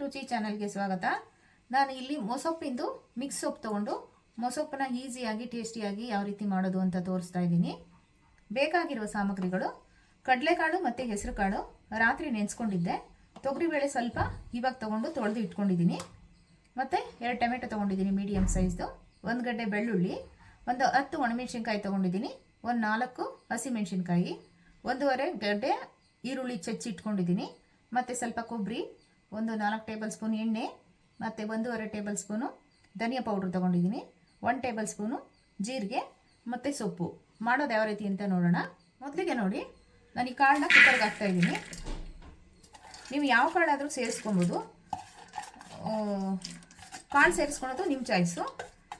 ರುಚಿ ಚಾನಲ್ಗೆ ಸ್ವಾಗತ. ನಾನು ಇಲ್ಲಿ ಮೊಸೊಪ್ಪಿಂದು ಮಿಕ್ಸ್ ಸೊಪ್ಪು ತಗೊಂಡು ಮೊಸೊಪ್ಪನ್ನ ಈಸಿಯಾಗಿ ಟೇಸ್ಟಿಯಾಗಿ ಯಾವ ರೀತಿ ಮಾಡೋದು ಅಂತ ತೋರಿಸ್ತಾ ಇದ್ದೀನಿ. ಬೇಕಾಗಿರುವ ಸಾಮಗ್ರಿಗಳು: ಕಡಲೆಕಾಳು ಮತ್ತು ಹೆಸರು ಕಾಳು ರಾತ್ರಿ ನೆನೆಸ್ಕೊಂಡಿದ್ದೆ, ತೊಗರಿಬೇಳೆ ಸ್ವಲ್ಪ ಇವಾಗ ತಗೊಂಡು ತೊಳೆದು ಇಟ್ಕೊಂಡಿದ್ದೀನಿ, ಮತ್ತು 2 ಟೊಮೆಟೊ ತೊಗೊಂಡಿದ್ದೀನಿ ಮೀಡಿಯಮ್ ಸೈಜ್ದು, 1 ಗಡ್ಡೆ ಬೆಳ್ಳುಳ್ಳಿ, ಒಂದು 10 ಒಣಮೆಣಸಿನ್ಕಾಯಿ ತೊಗೊಂಡಿದ್ದೀನಿ, ಒಂದು 4 ಹಸಿಮೆಣಸಿನ್ಕಾಯಿ, 1.5 ಗಡ್ಡೆ ಈರುಳ್ಳಿ ಇಟ್ಕೊಂಡಿದ್ದೀನಿ, ಮತ್ತು ಸ್ವಲ್ಪ ಕೊಬ್ಬರಿ, ಒಂದು 4 ಟೇಬಲ್ ಸ್ಪೂನ್ ಎಣ್ಣೆ, ಮತ್ತು 1.5 ಟೇಬಲ್ ಸ್ಪೂನು ಧನಿಯಾ ಪೌಡ್ರ್ ತೊಗೊಂಡಿದ್ದೀನಿ, 1 ಟೇಬಲ್ ಸ್ಪೂನು ಜೀರಿಗೆ ಮತ್ತು ಸೊಪ್ಪು. ಮಾಡೋದು ಯಾವ ರೀತಿ ಅಂತ ನೋಡೋಣ. ಮೊದಲಿಗೆ ನೋಡಿ, ನಾನು ಈ ಕಾಳನ್ನ ಕುಕ್ಕರ್ಗೆ ಹಾಕ್ತಾಯಿದ್ದೀನಿ. ನೀವು ಯಾವ ಕಾಳಾದರೂ ಸೇರಿಸ್ಕೊಬೋದು, ಕಾಳು ಸೇರಿಸ್ಕೊಳೋದು ನಿಮ್ಮ ಚಾಯ್ಸು.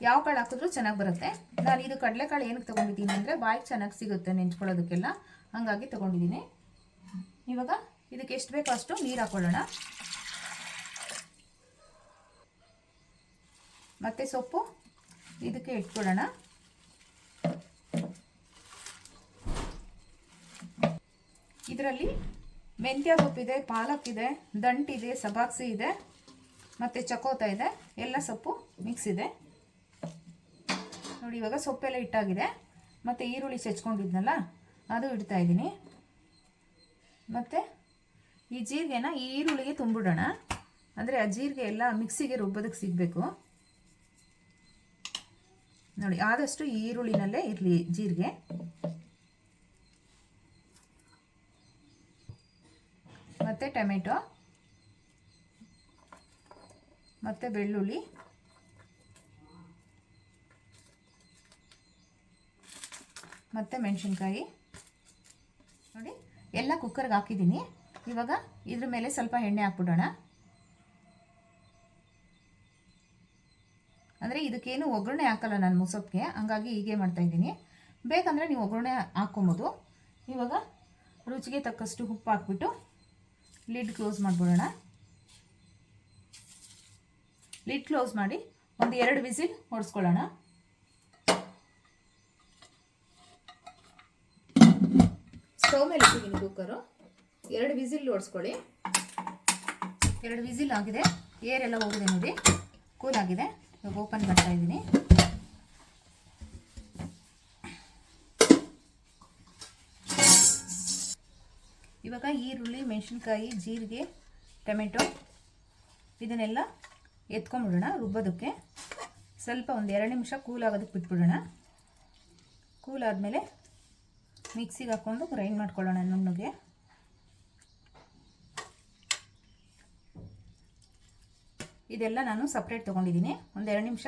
ಯಾವ ಕಾಳು ಹಾಕಿದ್ರೂ ಚೆನ್ನಾಗಿ ಬರುತ್ತೆ. ನಾನು ಇದು ಕಡಲೆಕಾಳು ಏನಕ್ಕೆ ತೊಗೊಂಡಿದ್ದೀನಿ ಅಂದರೆ ಬಾಯಿಗೆ ಚೆನ್ನಾಗಿ ಸಿಗುತ್ತೆ ನೆಂಚ್ಕೊಳ್ಳೋದಕ್ಕೆಲ್ಲ, ಹಾಗಾಗಿ ತೊಗೊಂಡಿದ್ದೀನಿ. ಇವಾಗ ಇದಕ್ಕೆ ಎಷ್ಟು ಬೇಕೋ ಅಷ್ಟು ನೀರು ಹಾಕೊಳ್ಳೋಣ. ಮತ್ತು ಸೊಪ್ಪು ಇದಕ್ಕೆ ಇಟ್ಕೊಳ್ಳೋಣ. ಇದರಲ್ಲಿ ಮೆಂತ್ಯ ಸೊಪ್ಪಿದೆ, ಪಾಲಕ್ ಇದೆ, ದಂಟಿದೆ, ಸಬಾಕ್ಸಿ ಇದೆ, ಮತ್ತು ಚಕೋತ ಇದೆ, ಎಲ್ಲ ಸೊಪ್ಪು ಮಿಕ್ಸ್ ಇದೆ ನೋಡಿ. ಇವಾಗ ಸೊಪ್ಪೆಲ್ಲ ಇಟ್ಟಾಗಿದೆ, ಮತ್ತು ಈರುಳ್ಳಿ ಹೆಚ್ಕೊಂಡಿದ್ನಲ್ಲ ಅದು ಇಡ್ತಾ ಇದ್ದೀನಿ. ಮತ್ತು ಈ ಜೀರಿಗೆನ ಈ ಈರುಳ್ಳಿಗೆ ತುಂಬಿಡೋಣ, ಅಂದರೆ ಆ ಜೀರಿಗೆ ಎಲ್ಲ ಮಿಕ್ಸಿಗೆ ರುಬ್ಬೋದಕ್ಕೆ ಸಿಗಬೇಕು ನೋಡಿ. ಆದಷ್ಟು ಈ ಈರುಳ್ಳಿನಲ್ಲೇ ಇರಲಿ ಜೀರಿಗೆ. ಮತ್ತು ಟೊಮೆಟೊ, ಮತ್ತು ಬೆಳ್ಳುಳ್ಳಿ, ಮತ್ತು ಮೆಣಸಿನ್ಕಾಯಿ ನೋಡಿ ಎಲ್ಲ ಕುಕ್ಕರ್ಗೆ ಹಾಕಿದ್ದೀನಿ. ಇವಾಗ ಇದ್ರ ಮೇಲೆ ಸ್ವಲ್ಪ ಎಣ್ಣೆ ಹಾಕ್ಬಿಡೋಣ. ಅಂದರೆ ಇದಕ್ಕೇನು ಒಗ್ಗರಣೆ ಹಾಕಲ್ಲ ನಾನು ಮೊಸೊಪ್ಪಿಗೆ, ಹಂಗಾಗಿ ಹೀಗೆ ಮಾಡ್ತಾಯಿದ್ದೀನಿ. ಬೇಕಂದರೆ ನೀವು ಒಗ್ಗರಣೆ ಹಾಕ್ಕೊಬೋದು. ಇವಾಗ ರುಚಿಗೆ ತಕ್ಕಷ್ಟು ಉಪ್ಪು ಹಾಕ್ಬಿಟ್ಟು ಲಿಡ್ ಕ್ಲೋಸ್ ಮಾಡಿಬಿಡೋಣ. ಲಿಡ್ ಕ್ಲೋಸ್ ಮಾಡಿ ಒಂದು 2 ವಿಸಿಲ್ ಹೊಡೆಸ್ಕೊಳ್ಳೋಣ. ಸ್ಟವ್ ಮೇಲೆ ಇಟ್ಟಿದ್ದೀನಿ ಕುಕ್ಕರು. 2 ವಿಸಿಲ್ ಹೊಡೆಸ್ಕೊಳ್ಳಿ. 2 ವಿಸಿಲ್ ಆಗಿದೆ, ಏರೆಲ್ಲ ಹೋಗಿದೆ ನೋಡಿ, ಕೂಲ್ ಆಗಿದೆ. ಇವಾಗ ಓಪನ್ ಮಾಡ್ತಾ ಇದ್ದೀನಿ. ಇವಾಗ ಈರುಳ್ಳಿ, ಮೆಣಸಿನ್ಕಾಯಿ, ಜೀರಿಗೆ, ಟೊಮೆಟೊ ಇದನ್ನೆಲ್ಲ ಎತ್ಕೊಂಡ್ಬಿಡೋಣ ರುಬ್ಬೋದಕ್ಕೆ. ಸ್ವಲ್ಪ ಒಂದು 2 ನಿಮಿಷ ಕೂಲ್ ಆಗೋದಕ್ಕೆ ಬಿಟ್ಬಿಡೋಣ. ಕೂಲ್ ಆದಮೇಲೆ ಮಿಕ್ಸಿಗೆ ಹಾಕ್ಕೊಂಡು ಗ್ರೈಂಡ್ ಮಾಡ್ಕೊಳ್ಳೋಣ ನುಣ್ಣಗೆ. ಇದೆಲ್ಲ ನಾನು ಸಪ್ರೇಟ್ ತೊಗೊಂಡಿದ್ದೀನಿ. ಒಂದು 2 ನಿಮಿಷ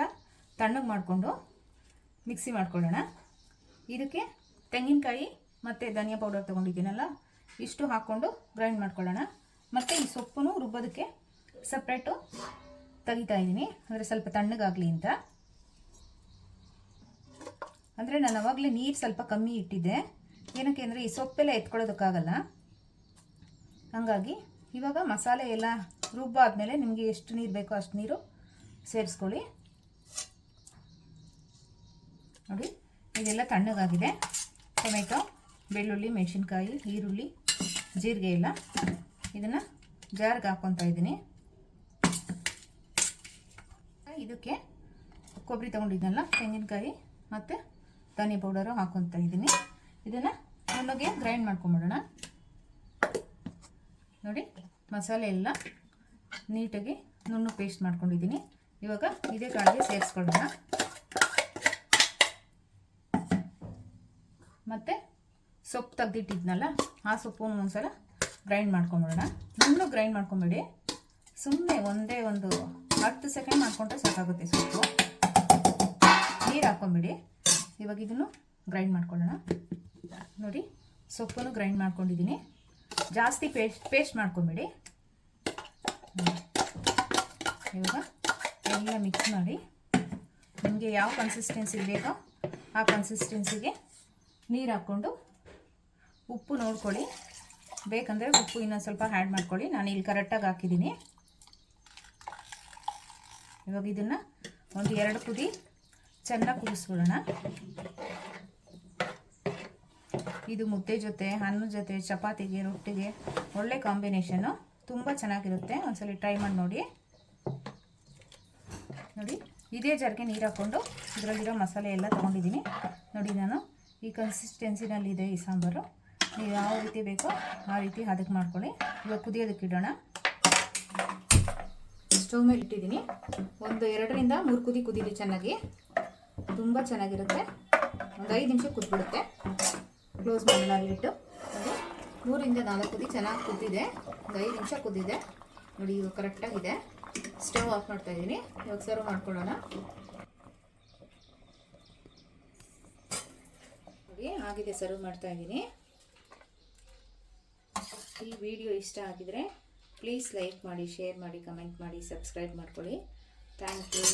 ತಣ್ಣಗೆ ಮಾಡಿಕೊಂಡು ಮಿಕ್ಸಿ ಮಾಡ್ಕೊಳ್ಳೋಣ. ಇದಕ್ಕೆ ತೆಂಗಿನಕಾಯಿ ಮತ್ತು ಧನಿಯಾ ಪೌಡರ್ ತೊಗೊಂಡಿದ್ದೀನಲ್ಲ, ಇಷ್ಟು ಹಾಕ್ಕೊಂಡು ಗ್ರೈಂಡ್ ಮಾಡ್ಕೊಳ್ಳೋಣ. ಮತ್ತು ಈ ಸೊಪ್ಪು ರುಬ್ಬೋದಕ್ಕೆ ಸಪ್ರೇಟು ತೆಗಿತಾ ಇದ್ದೀನಿ, ಅಂದರೆ ಸ್ವಲ್ಪ ತಣ್ಣಗಾಗಲಿ ಅಂತ. ಅಂದರೆ ನಾನು ಆವಾಗಲೇ ನೀರು ಸ್ವಲ್ಪ ಕಮ್ಮಿ ಇಟ್ಟಿದ್ದೆ, ಏನಕ್ಕೆ ಅಂದರೆ ಈ ಸೊಪ್ಪೆಲ್ಲ ಎತ್ಕೊಳ್ಳೋದಕ್ಕಾಗಲ್ಲ, ಹಾಗಾಗಿ. ಇವಾಗ ಮಸಾಲೆ ಎಲ್ಲ ರುಬ್ಬಾದ್ಮೇಲೆ ನಿಮಗೆ ಎಷ್ಟು ನೀರು ಬೇಕೋ ಅಷ್ಟು ನೀರು ಸೇರಿಸ್ಕೊಳ್ಳಿ ನೋಡಿ. ಇದೆಲ್ಲ ತಣ್ಣಗಾಗಿದೆ. ಟೊಮೆಟೊ, ಬೆಳ್ಳುಳ್ಳಿ, ಮೆಣಸಿನ್ಕಾಯಿ, ಈರುಳ್ಳಿ, ಜೀರಿಗೆ ಎಲ್ಲ ಇದನ್ನು ಜಾರ್ಗೆ ಹಾಕ್ಕೊತಾ ಇದ್ದೀನಿ. ಇದಕ್ಕೆ ಕೊಬ್ಬರಿ ತೊಗೊಂಡಿದ್ನಲ್ಲ, ತೆಂಗಿನಕಾಯಿ ಮತ್ತು ಧನಿಯಾ ಪೌಡರು ಹಾಕ್ಕೊತಾ ಇದ್ದೀನಿ. ಇದನ್ನು ನುಣ್ಣಗೆ ಗ್ರೈಂಡ್ ಮಾಡ್ಕೊಂಬಿಡೋಣ ನೋಡಿ. ಮಸಾಲೆ ಎಲ್ಲ ನೀಟಾಗಿ ನುಣ್ಣು ಪೇಸ್ಟ್ ಮಾಡ್ಕೊಂಡಿದ್ದೀನಿ. ಇವಾಗ ಇದೇ ಕಾಳಿಗೆ ಸೇರಿಸ್ಕೊಳ್ಳೋಣ. ಮತ್ತು ಸೊಪ್ಪು ತೆಗ್ದಿಟ್ಟಿದ್ನಲ್ಲ ಆ ಸೊಪ್ಪನ್ನು ಒಂದ್ಸಲ ಗ್ರೈಂಡ್ ಮಾಡ್ಕೊಂಬಿಡೋಣ. ನುಣ್ಣು ಗ್ರೈಂಡ್ ಮಾಡ್ಕೊಂಬೇಡಿ, ಸುಮ್ಮನೆ ಒಂದೇ ಒಂದು 10 ಸೆಕೆಂಡ್ ಮಾಡ್ಕೊಂಡ್ರೆ ಸಾಕಾಗುತ್ತೆ ಸೊಪ್ಪು. ನೀರು ಹಾಕ್ಕೊಂಬಿಡಿ. ಇವಾಗ ಇದನ್ನು ಗ್ರೈಂಡ್ ಮಾಡ್ಕೊಳ್ಳೋಣ ನೋಡಿ. ಸೊಪ್ಪನ್ನು ಗ್ರೈಂಡ್ ಮಾಡ್ಕೊಂಡಿದ್ದೀನಿ, ಜಾಸ್ತಿ ಪೇಸ್ಟ್ ಮಾಡ್ಕೊಂಬಿಡಿ. ಇವಾಗ ಎಲ್ಲ ಮಿಕ್ಸ್ ಮಾಡಿ ನಿಮಗೆ ಯಾವ ಕನ್ಸಿಸ್ಟೆನ್ಸಿ ಬೇಕೋ ಆ ಕನ್ಸಿಸ್ಟೆನ್ಸಿಗೆ ನೀರು ಹಾಕ್ಕೊಂಡು ಉಪ್ಪು ನೋಡ್ಕೊಳ್ಳಿ. ಬೇಕಂದರೆ ಉಪ್ಪು ಇನ್ನೊಂದು ಸ್ವಲ್ಪ ಆ್ಯಡ್ ಮಾಡ್ಕೊಳ್ಳಿ. ನಾನು ಇಲ್ಲಿ ಕರೆಕ್ಟಾಗಿ ಹಾಕಿದ್ದೀನಿ. ಇವಾಗ ಇದನ್ನು ಒಂದು 2 ಕುದಿ ಚೆನ್ನಾಗಿ ಕುದಿಸ್ಬಿಡೋಣ. ಇದು ಮುದ್ದೆ ಜೊತೆ, ಅನ್ನದ ಜೊತೆ, ಚಪಾತಿಗೆ, ರೊಟ್ಟಿಗೆ ಒಳ್ಳೆ ಕಾಂಬಿನೇಷನ್ನು. ತುಂಬ ಚೆನ್ನಾಗಿರುತ್ತೆ. ಒಂದ್ಸಲ ಟ್ರೈ ಮಾಡಿ ನೋಡಿ. ನೋಡಿ ಇದೇ ಜಾರ್ಗೆ ನೀರು ಹಾಕ್ಕೊಂಡು ಇದರಲ್ಲಿರೋ ಮಸಾಲೆ ಎಲ್ಲ ತೊಗೊಂಡಿದ್ದೀನಿ. ನೋಡಿ ನಾನು ಈ ಕನ್ಸಿಸ್ಟೆನ್ಸಿನಲ್ಲಿದೆ ಈ ಸಾಂಬಾರು. ನೀವು ಯಾವ ರೀತಿ ಬೇಕೋ ಆ ರೀತಿ ಅದಕ್ಕೆ ಮಾಡ್ಕೊಳ್ಳಿ. ಇವಾಗ ಕುದಿಯೋದಕ್ಕೆ ಇಡೋಣ. ಸ್ಟವ್ ಮೇಲೆ ಇಟ್ಟಿದ್ದೀನಿ. ಒಂದು 2 ರಿಂದ 3 ಕುದೀಲಿ ಚೆನ್ನಾಗಿ. ತುಂಬ ಚೆನ್ನಾಗಿರುತ್ತೆ. ಒಂದು 5 ನಿಮಿಷ ಕುದ್ಬಿಡುತ್ತೆ. ಕ್ಲೋಸ್ ಮಾಡೋಣ ಅಲ್ಲಿಟ್ಟು. ನೋಡಿ 3 ರಿಂದ 4 ಕುದಿ ಚೆನ್ನಾಗಿ ಕುದ್ದಿದೆ. ಒಂದು 5 ನಿಮಿಷ ಕುದ್ದಿದೆ. ನೋಡಿ ಇವಾಗ ಕರೆಕ್ಟಾಗಿದೆ. ಸ್ಟವ್ ಆಫ್ ಮಾಡ್ತಾ ಇದ್ದೀನಿ. ಇವಾಗ ಸರ್ವ್ ಮಾಡ್ಕೊಳ್ಳೋಣ. ನೋಡಿ ಆಗಿದೆ, ಸರ್ವ್ ಮಾಡ್ತಾ ಇದ್ದೀನಿ. ಈ ವಿಡಿಯೋ ಇಷ್ಟ ಆಗಿದರೆ ಪ್ಲೀಸ್ ಲೈಕ್ ಮಾಡಿ, ಶೇರ್ ಮಾಡಿ, ಕಮೆಂಟ್ ಮಾಡಿ, ಸಬ್ಸ್ಕ್ರೈಬ್ ಮಾಡ್ಕೊಳ್ಳಿ. Thank you.